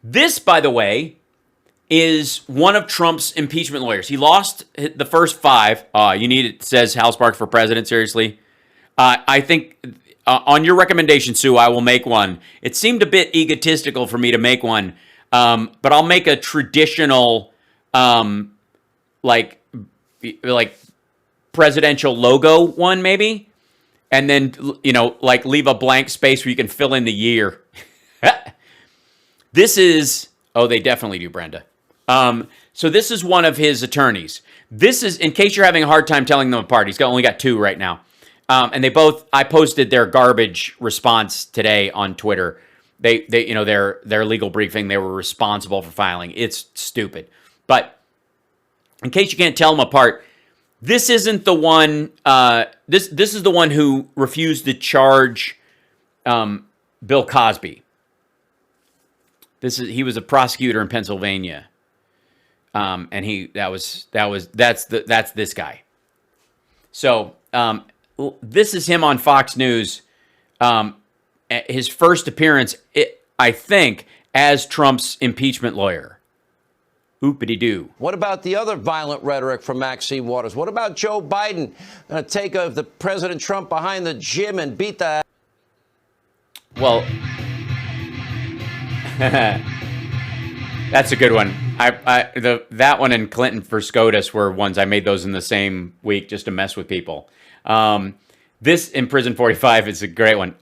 This, by the way, is one of Trump's impeachment lawyers. He lost the first 5. You need it, says Hal Sparks for president, seriously. I think on your recommendation, Sue, I will make one. It seemed a bit egotistical for me to make one, but I'll make a traditional, like presidential logo one, maybe. And then, like leave a blank space where you can fill in the year. This is, they definitely do, Brenda. So this is one of his attorneys. This is, in case you're having a hard time telling them apart, he's only got 2 right now. And they both, I posted their garbage response today on Twitter. They their legal briefing, they were responsible for filing. It's stupid. But in case you can't tell them apart, this isn't the one, this is the one who refused to charge Bill Cosby. He was a prosecutor in Pennsylvania. And that's this guy. So, this is him on Fox News. His first appearance, I think, as Trump's impeachment lawyer. Oopity-doo. What about the other violent rhetoric from Maxine Waters? What about Joe Biden going to take the President Trump behind the gym and beat the... Well, that's a good one. That one and Clinton for SCOTUS were ones I made those in the same week just to mess with people. This in Prison 45 is a great one.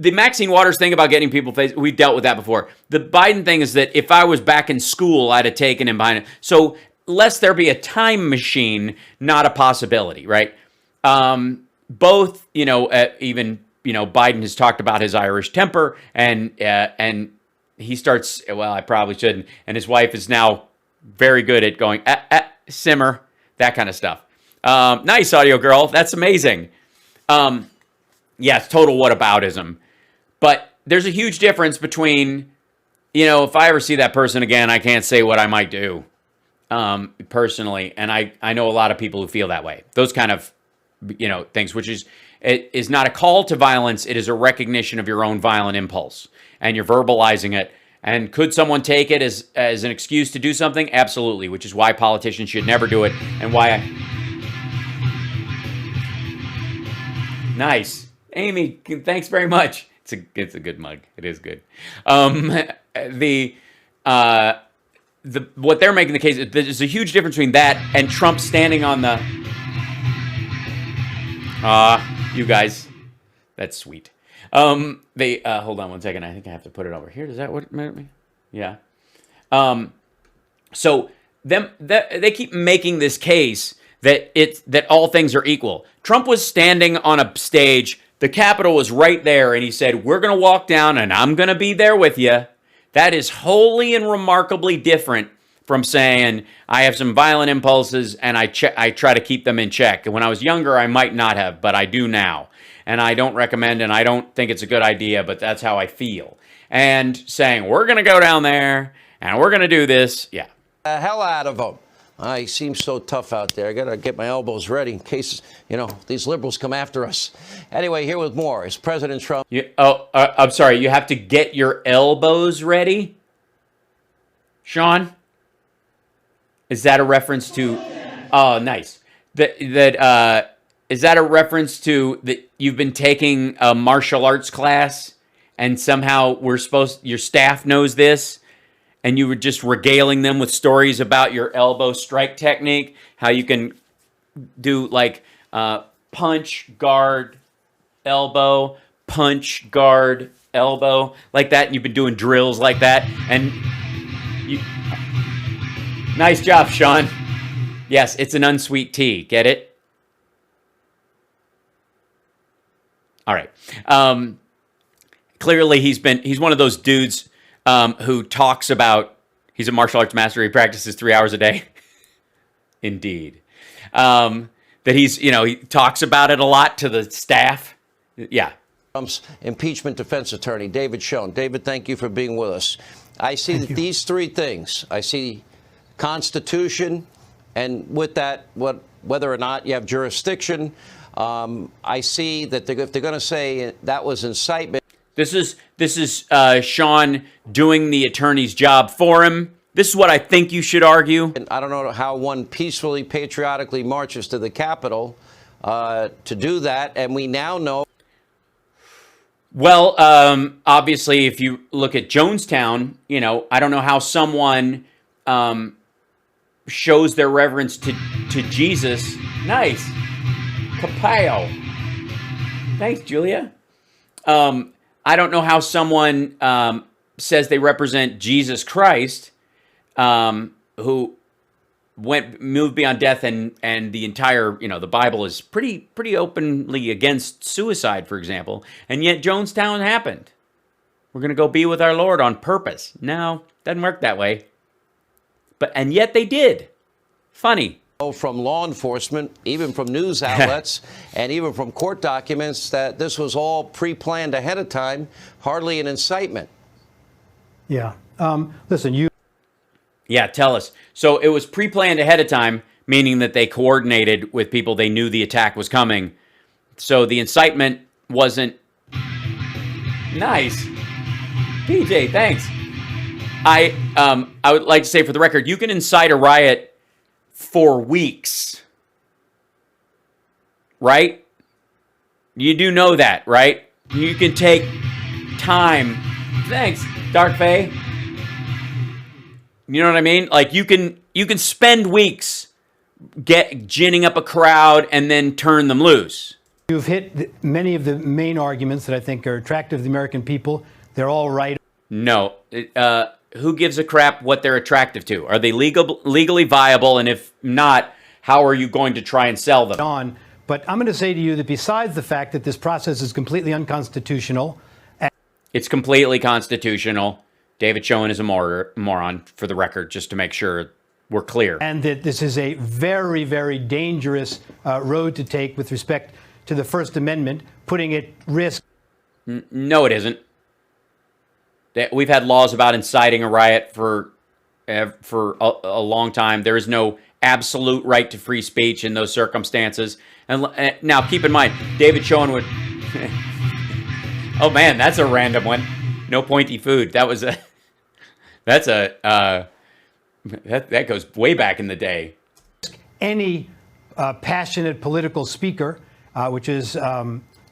The Maxine Waters thing about getting people faced, we've dealt with that before. The Biden thing is that if I was back in school, I'd have taken him behind it. So lest there be a time machine, not a possibility, right? Both, even, Biden has talked about his Irish temper and he starts, well, I probably shouldn't. And his wife is now very good at going, simmer, that kind of stuff. Nice, audio girl. That's amazing. It's total whataboutism. But there's a huge difference between, if I ever see that person again, I can't say what I might do personally. And I know a lot of people who feel that way. Those kind of, things, which is not a call to violence. It is a recognition of your own violent impulse. And you're verbalizing it. And could someone take it as an excuse to do something? Absolutely, which is why politicians should never do it and why Nice. Amy, thanks very much. It's a good mug. It is good. What they're making the case, there's a huge difference between that and Trump standing on the... you guys, that's sweet. Hold on one second. I think I have to put it over here. Does that what? Yeah. So they keep making this case that all things are equal. Trump was standing on a stage. The Capitol was right there, and he said, "We're going to walk down, and I'm going to be there with you." That is wholly and remarkably different from saying, "I have some violent impulses, and I try to keep them in check." And when I was younger, I might not have, but I do now. And I don't recommend, and I don't think it's a good idea, but that's how I feel. And saying, "We're going to go down there, and we're going to do this." Yeah. The hell out of them. He seems so tough out there. I got to get my elbows ready in case, these liberals come after us. Anyway, here with more is President Trump. I'm sorry. You have to get your elbows ready? Sean? Is that a reference to... Oh, nice. Is that a reference to that you've been taking a martial arts class and somehow your staff knows this and you were just regaling them with stories about your elbow strike technique, how you can do like punch, guard, elbow, punch, guard, elbow, like that. And you've been doing drills like that. And nice job, Sean. Yes, it's an unsweet tea. Get it? All right. Clearly, he's one of those dudes who talks about he's a martial arts master. He practices 3 hours a day. Indeed. That he talks about it a lot to the staff. Yeah. Trump's impeachment defense attorney, David Schoen. David, thank you for being with us. I see that these three things. I see Constitution, and with that, whether or not you have jurisdiction. I see that if they're going to say that was incitement. This is Sean doing the attorney's job for him. This is what I think you should argue. And I don't know how one peacefully, patriotically marches to the Capitol to do that. And we now know. Well, obviously, if you look at Jonestown, I don't know how someone shows their reverence to Jesus. Nice. Kapow. Thanks, Julia. I don't know how someone says they represent Jesus Christ, who moved beyond death, and the entire, the Bible is pretty openly against suicide, for example, and yet Jonestown happened. We're going to go be with our Lord on purpose. No, doesn't work that way. And yet they did. Funny. From law enforcement, even from news outlets, and even from court documents, that this was all pre-planned ahead of time, hardly an incitement. Yeah. Listen, Yeah, tell us. So it was pre-planned ahead of time, meaning that they coordinated with people. They knew the attack was coming. So the incitement wasn't nice. PJ, thanks. I would like to say, for the record, you can incite a riot for weeks, right? You do know that, right? You can take time. Thanks, Dark Fae. You know what I mean? Like, you can spend weeks ginning up a crowd and then turn them loose. you've hit many of the main arguments that I think are attractive to the American people. They're all right. No. Who gives a crap what they're attractive to? Are they legally viable? And if not, how are you going to try and sell them? But I'm going to say to you that besides the fact that this process is completely unconstitutional. It's completely constitutional. David Schoen is a moron, for the record, just to make sure we're clear. And that this is a very, very dangerous road to take with respect to the First Amendment, putting at risk. No, it isn't. We've had laws about inciting a riot for a long time. There is no absolute right to free speech in those circumstances. And now, keep in mind, David Schoen would... Oh, man, that's a random one. No pointy food. That was a... That goes way back in the day. Any passionate political speaker, which is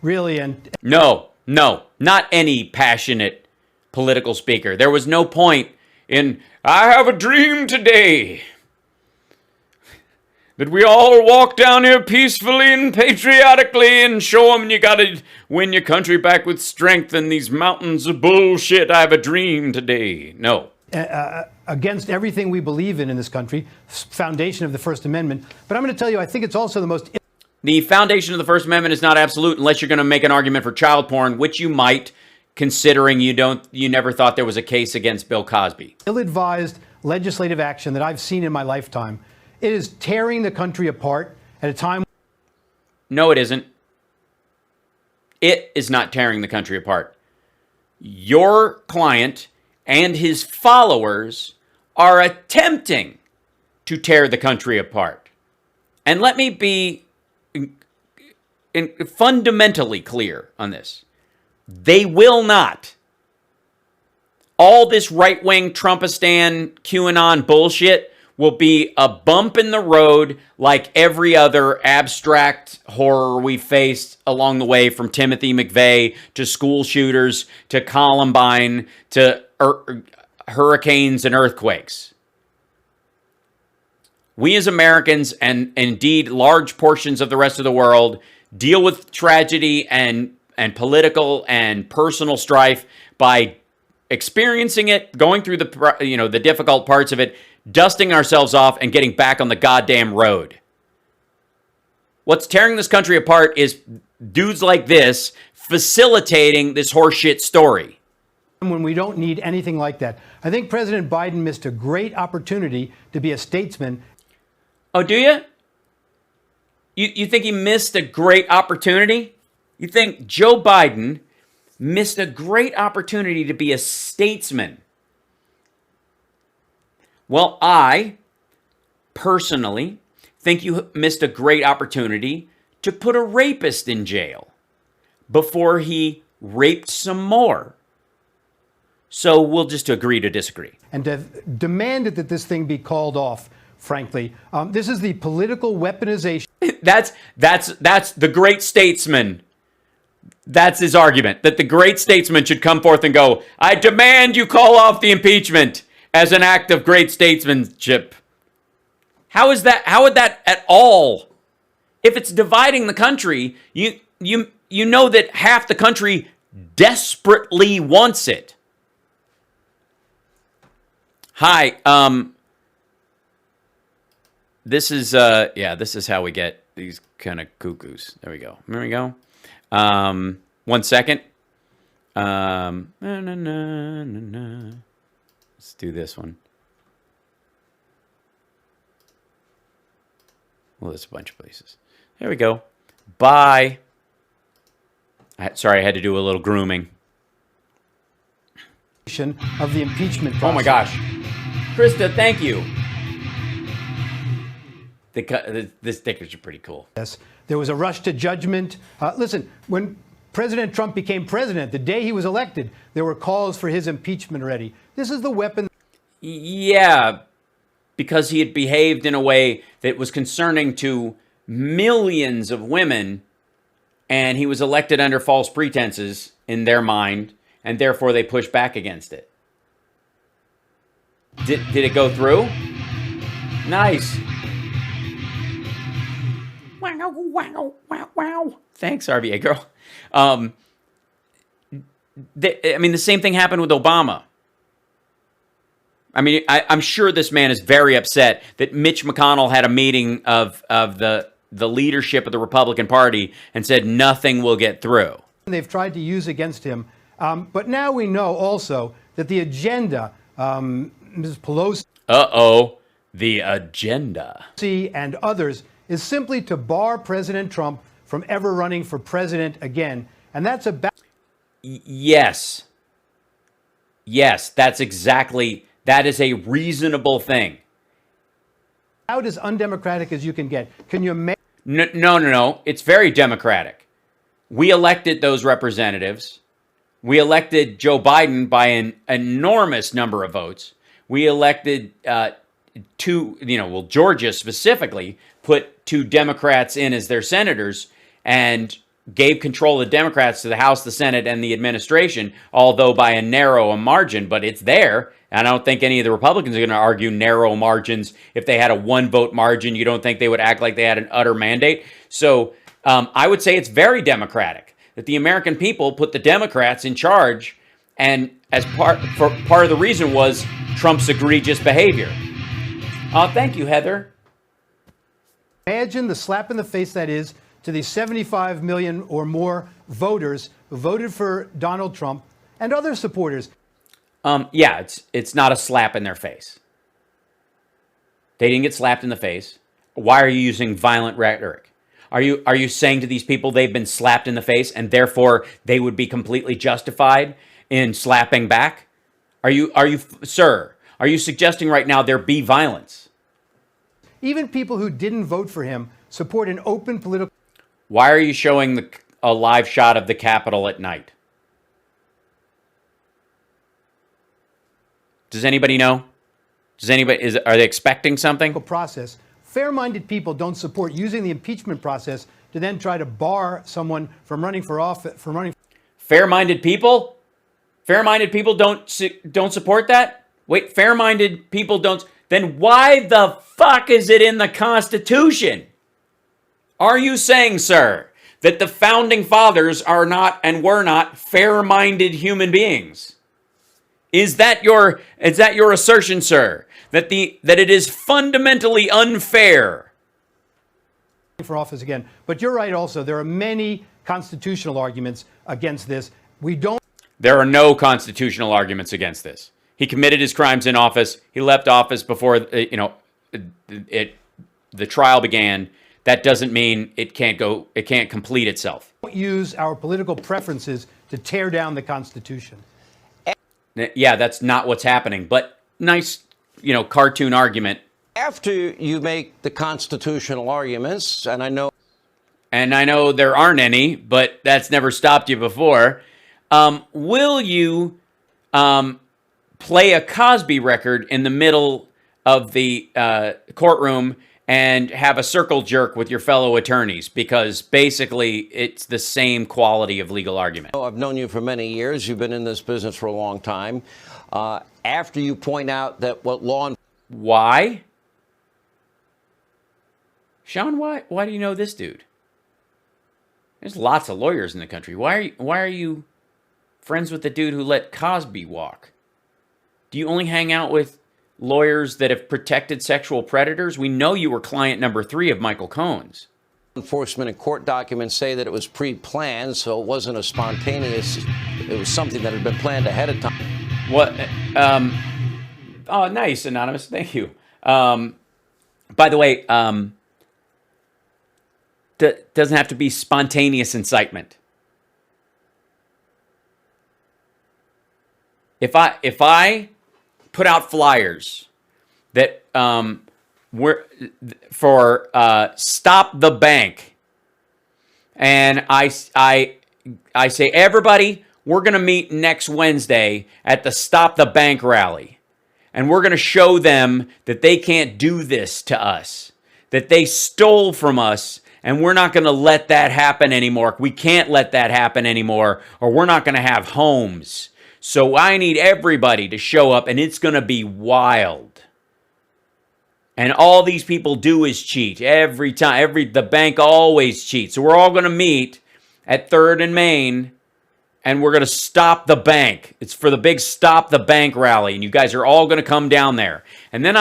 really... No, not any passionate political speaker. There was no point in, I have a dream today that we all walk down here peacefully and patriotically and show them you gotta win your country back with strength and these mountains of bullshit. I have a dream today. No. Against everything we believe in this country, foundation of the First Amendment. But I'm going to tell you, I think it's also the most... The foundation of the First Amendment is not absolute unless you're going to make an argument for child porn, which you might, considering you never thought there was a case against Bill Cosby. Ill-advised legislative action that I've seen in my lifetime. It is tearing the country apart at a time... No, it isn't. It is not tearing the country apart. Your client and his followers are attempting to tear the country apart. And let me be fundamentally clear on this. They will not. All this right-wing Trumpistan, QAnon bullshit will be a bump in the road like every other abstract horror we faced along the way, from Timothy McVeigh to school shooters to Columbine to hurricanes and earthquakes. We as Americans, and indeed large portions of the rest of the world, deal with tragedy and political and personal strife by experiencing it, going through the difficult parts of it, dusting ourselves off, and getting back on the goddamn road. What's tearing this country apart is dudes like this facilitating this horseshit story. When we don't need anything like that. I think President Biden missed a great opportunity to be a statesman. Oh, do you? You think he missed a great opportunity? You think Joe Biden missed a great opportunity to be a statesman? Well, I personally think you missed a great opportunity to put a rapist in jail before he raped some more. So we'll just agree to disagree. And demanded that this thing be called off, frankly. This is the political weaponization. That's the great statesman. That's his argument, that the great statesman should come forth and go, I demand you call off the impeachment as an act of great statesmanship. How is that? How would that at all? If it's dividing the country, you know that half the country desperately wants it. Hi, this is this is how we get these kind of cuckoos. There we go. There we go. 1 second. Let's do this one. Well, there's a bunch of places. There we go. Bye. Sorry, I had to do a little grooming. Of the impeachment process. Oh my gosh. Krista, thank you. The stickers are pretty cool. Yes, there was a rush to judgment. Listen, when President Trump became president, the day he was elected, there were calls for his impeachment already. This is the weapon. Yeah, because he had behaved in a way that was concerning to millions of women, and he was elected under false pretenses in their mind, and therefore they pushed back against it. Did it go through? Nice. Wow, wow, wow, wow. Thanks, RVA girl. I mean, the same thing happened with Obama. I mean, I'm sure this man is very upset that Mitch McConnell had a meeting of the leadership of the Republican Party and said nothing will get through. They've tried to use against him. But now we know also that the agenda, Ms. Pelosi the agenda. and others, is simply to bar President Trump from ever running for president again. And that's about... Yes. Yes, that is a reasonable thing. About as undemocratic as you can get. Can you imagine? No. It's very democratic. We elected those representatives. We elected Joe Biden by an enormous number of votes. We elected Georgia specifically put 2 Democrats in as their senators and gave control of the Democrats to the House, the Senate, and the administration, although by a narrow margin, but it's there. And I don't think any of the Republicans are going to argue narrow margins. If they had a 1-vote margin, you don't think they would act like they had an utter mandate. So I would say it's very democratic that the American people put the Democrats in charge, and as part of the reason was Trump's egregious behavior. Thank you, Heather. Imagine the slap in the face that is to the 75 million or more voters who voted for Donald Trump and other supporters. Yeah, it's not a slap in their face. They didn't get slapped in the face. Why are you using violent rhetoric? Are you saying to these people they've been slapped in the face and therefore they would be completely justified in slapping back? Are you, sir, are you suggesting right now there be violence? Even people who didn't vote for him support an open political... Why are you showing a live shot of the Capitol at night? Does anybody know? Are they expecting something? Process. Fair-minded people don't support using the impeachment process to then try to bar someone from running for office. Fair-minded people? Fair-minded people don't support that? Wait, fair-minded people don't... Then why the fuck is it in the Constitution? Are you saying, sir, that the founding fathers are not and were not fair-minded human beings? Is that your assertion, sir? That it is fundamentally unfair for office again. But you're right also, there are many constitutional arguments against this. There are no constitutional arguments against this. He committed his crimes in office. He left office before the trial began. That doesn't mean it can't complete itself. Don't use our political preferences to tear down the Constitution. Yeah, that's not what's happening. But nice, cartoon argument. After you make the constitutional arguments, and I know there aren't any, but that's never stopped you before. Will you play a Cosby record in the middle of the courtroom and have a circle jerk with your fellow attorneys? Because basically it's the same quality of legal argument. I've known you for many years. You've been in this business for a long time. After you point out that what law... Why? Sean, why do you know this dude? There's lots of lawyers in the country. Why are you friends with the dude who let Cosby walk? Do you only hang out with lawyers that have protected sexual predators? We know you were client number 3 of Michael Cohen's. Enforcement and court documents say that it was pre-planned, so it wasn't a spontaneous, it was something that had been planned ahead of time. What? Oh, nice, Anonymous. Thank you. By the way, doesn't have to be spontaneous incitement. If I put out flyers that were for stop the bank, and I say, everybody, we're going to meet next Wednesday at the Stop the Bank rally, and we're going to show them that they can't do this to us, that they stole from us, and we're not going to let that happen anymore. We can't let that happen anymore, or we're not going to have homes. So I need everybody to show up, and it's going to be wild. And all these people do is cheat every time. The bank always cheats. So we're all going to meet at 3rd and Main, and we're going to stop the bank. It's for the big Stop the Bank rally, and you guys are all going to come down there. And then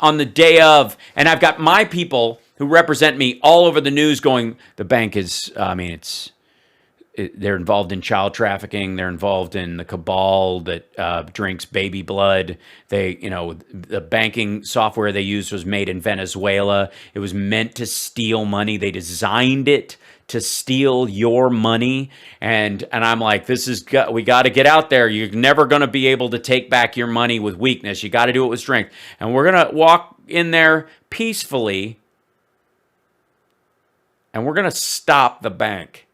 on the day of, and I've got my people who represent me all over the news going, the bank is, they're involved in child trafficking. They're involved in the cabal that drinks baby blood. The banking software they used was made in Venezuela. It was meant to steal money. They designed it to steal your money. And I'm like, we got to get out there. You're never going to be able to take back your money with weakness. You got to do it with strength. And we're going to walk in there peacefully, and we're going to stop the bank.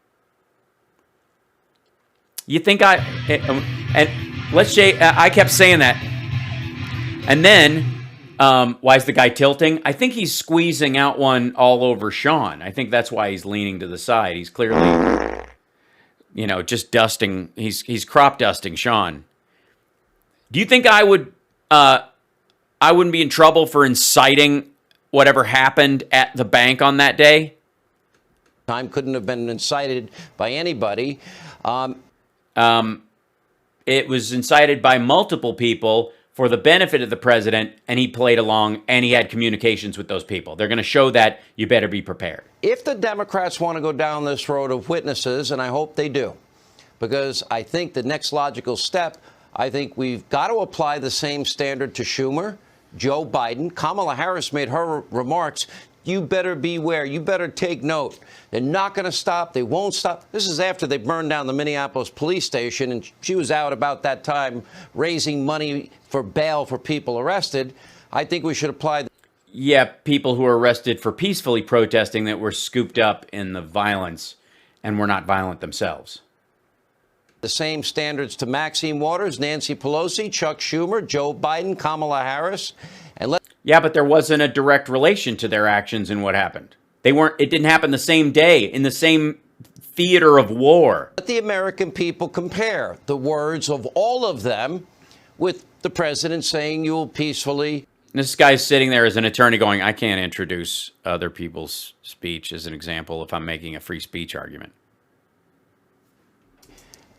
You think and let's say, I kept saying that. And then, why is the guy tilting? I think he's squeezing out one all over Sean. I think that's why he's leaning to the side. He's clearly, just dusting. He's crop dusting Sean. Do you think I wouldn't be in trouble for inciting whatever happened at the bank on that day? Time couldn't have been incited by anybody. It was incited by multiple people for the benefit of the president, and he played along, and he had communications with those people. They're going to show that. You better be prepared. If the Democrats want to go down this road of witnesses, and I hope they do, because I think the next logical step, I think we've got to apply the same standard to Schumer, Joe Biden. Kamala Harris made her remarks. You better beware. You better take note. They're not going to stop. They won't stop. This is after they burned down the Minneapolis police station, and she was out about that time raising money for bail for people arrested. I think we should apply. Yeah, people who are arrested for peacefully protesting that were scooped up in the violence and were not violent themselves. The same standards to Maxine Waters, Nancy Pelosi, Chuck Schumer, Joe Biden, Kamala Harris, and yeah, but there wasn't a direct relation to their actions and what happened. It didn't happen the same day in the same theater of war. Let the American people compare the words of all of them with the president saying you'll peacefully. This guy's sitting there as an attorney going, I can't introduce other people's speech as an example if I'm making a free speech argument.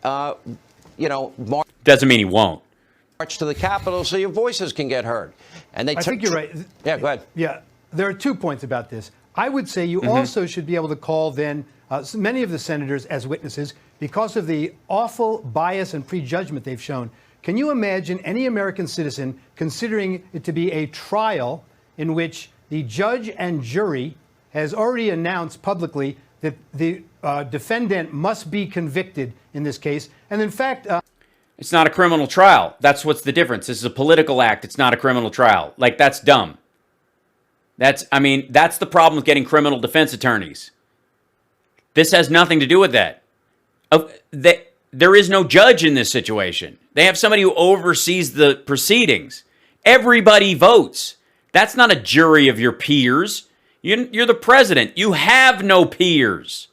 Doesn't mean he won't. March to the Capitol so your voices can get heard. And I think you're right. Yeah, go ahead. Yeah, there are 2 points about this. I would say you also should be able to call then many of the senators as witnesses because of the awful bias and prejudgment they've shown. Can you imagine any American citizen considering it to be a trial in which the judge and jury has already announced publicly that the defendant must be convicted in this case? And in fact, it's not a criminal trial. That's what's the difference. This is a political act. It's not a criminal trial. Like, that's dumb. That's the problem with getting criminal defense attorneys. This has nothing to do with that. there is no judge in this situation. They have somebody who oversees the proceedings. Everybody votes. That's not a jury of your peers. You're the president. You have no peers.